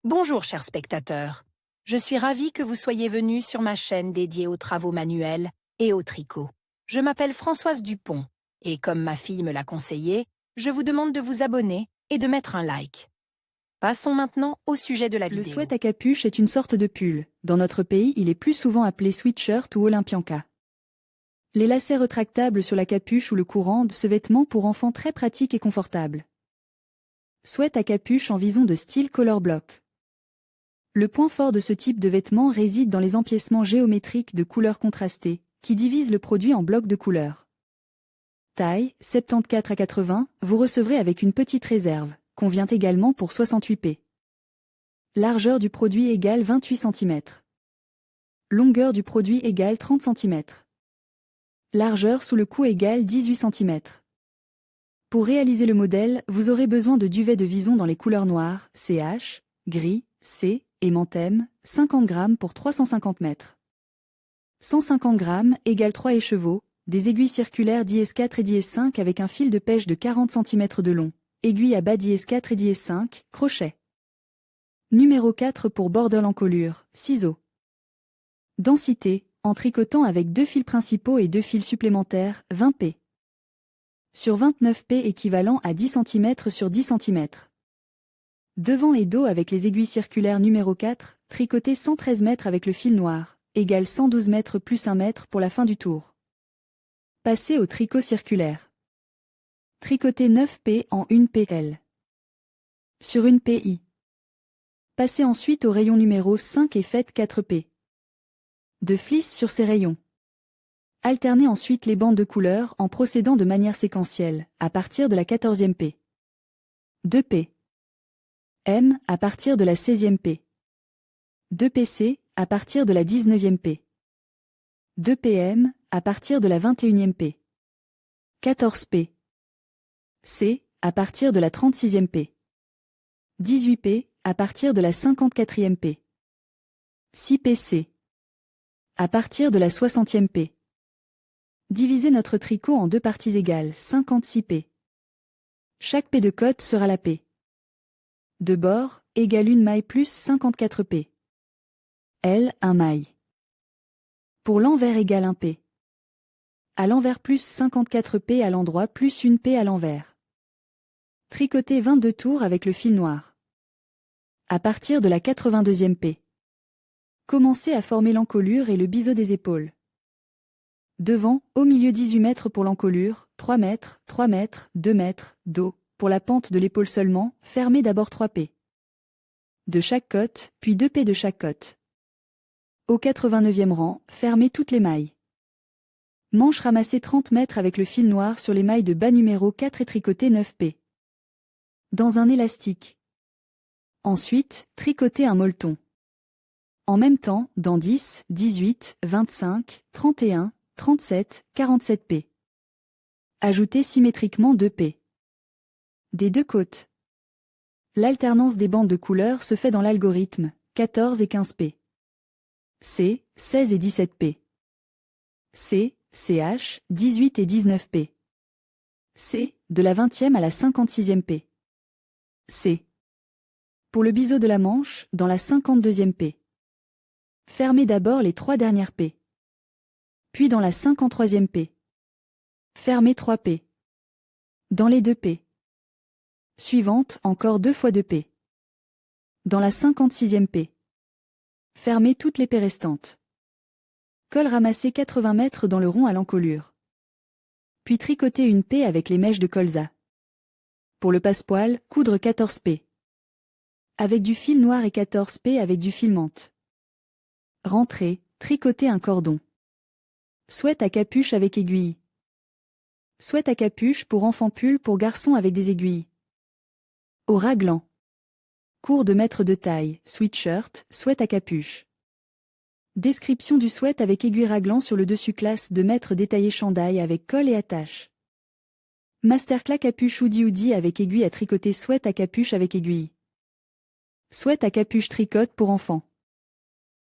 Bonjour chers spectateurs, je suis ravie que vous soyez venus sur ma chaîne dédiée aux travaux manuels et au tricot. Je m'appelle Françoise Dupont et comme ma fille me l'a conseillé, je vous demande de vous abonner et de mettre un like. Passons maintenant au sujet de la vidéo. Le sweat à capuche est une sorte de pull. Dans notre pays, il est plus souvent appelé sweatshirt ou olympianka. Les lacets rétractables sur la capuche ou le cou rendent ce vêtement pour enfants très pratique et confortable. Sweat à capuche en vison de style color block. Le point fort de ce type de vêtement réside dans les empiècements géométriques de couleurs contrastées, qui divisent le produit en blocs de couleurs. Taille, 74 à 80, vous recevrez avec une petite réserve, convient également pour 68p. Largeur du produit égale 28 cm. Longueur du produit égale 30 cm. Largeur sous le cou égale 18 cm. Pour réaliser le modèle, vous aurez besoin de duvet de vison dans les couleurs noires, CH, gris, C, et Mantem, 50 g pour 350 mètres. 150 g égale 3 écheveaux, des aiguilles circulaires d'IS4 et d'IS5 avec un fil de pêche de 40 cm de long, aiguille à bas d'IS4 et d'IS5, crochet. Numéro 4 pour border l'encolure, ciseaux. Densité, en tricotant avec 2 fils principaux et 2 fils supplémentaires, 20p. Sur 29p équivalent à 10 cm sur 10 cm. Devant et dos avec les aiguilles circulaires numéro 4, tricoté 113 mètres avec le fil noir, égale 112 mètres plus 1 mètre pour la fin du tour. Passer au tricot circulaire. Tricoter 9p en 1pl. Sur une PI. Passez ensuite au rayon numéro 5 et faites 4p. De fliss sur ces rayons. Alternez ensuite les bandes de couleurs en procédant de manière séquentielle, à partir de la 14e p. 2p. M à partir de la 16e p. 2pc à partir de la 19e p. 2pm à partir de la 21e p. 14p. C à partir de la 36e p. 18p à partir de la 54e p. 6pc à partir de la 60e p. Divisez notre tricot en deux parties égales, 56p. Chaque p de côte sera la p. De bord, égale une maille plus 54p. L, un maille. Pour l'envers égale 1p. À l'envers plus 54p à l'endroit plus une p à l'envers. Tricoter 22 tours avec le fil noir. À partir de la 82e p. Commencez à former l'encolure et le biseau des épaules. Devant, au milieu 18 mètres pour l'encolure, 3 mètres, 3 mètres, 2 mètres, dos. Pour la pente de l'épaule seulement, fermez d'abord 3p. De chaque côte, puis 2p de chaque côte. Au 89e rang, fermez toutes les mailles. Manche ramassée 30 mètres avec le fil noir sur les mailles de bas numéro 4 et tricotez 9p. Dans un élastique. Ensuite, tricotez un molleton. En même temps, dans 10, 18, 25, 31, 37, 47p. Ajoutez symétriquement 2p. Des deux côtes. L'alternance des bandes de couleurs se fait dans l'algorithme, 14 et 15p. C, 16 et 17p. C, CH, 18 et 19p. C, de la 20e à la 56e p. C. Pour le biseau de la manche, dans la 52e p. Fermez d'abord les 3 dernières p. Puis dans la 53e p. Fermez 3 p. Dans les 2 p. Suivante, encore 2 fois 2p. Dans la 56e p. Fermez toutes les p restantes. Colle ramassé 80 mètres dans le rond à l'encolure. Puis tricotez une p avec les mèches de colza. Pour le passepoil, coudre 14p. Avec du fil noir et 14p avec du fil menthe. Rentrez, tricotez un cordon. Sweat à capuche avec aiguille. Sweat à capuche pour enfant pull pour garçon avec des aiguilles. Au raglan. Cours de mètre de taille, sweatshirt, sweat à capuche. Description du sweat avec aiguille raglan sur le dessus classe de mètre détaillé chandail avec col et attache. Masterclass capuche hoodie avec aiguille à tricoter sweat à capuche avec aiguille. Sweat à capuche tricote pour enfants.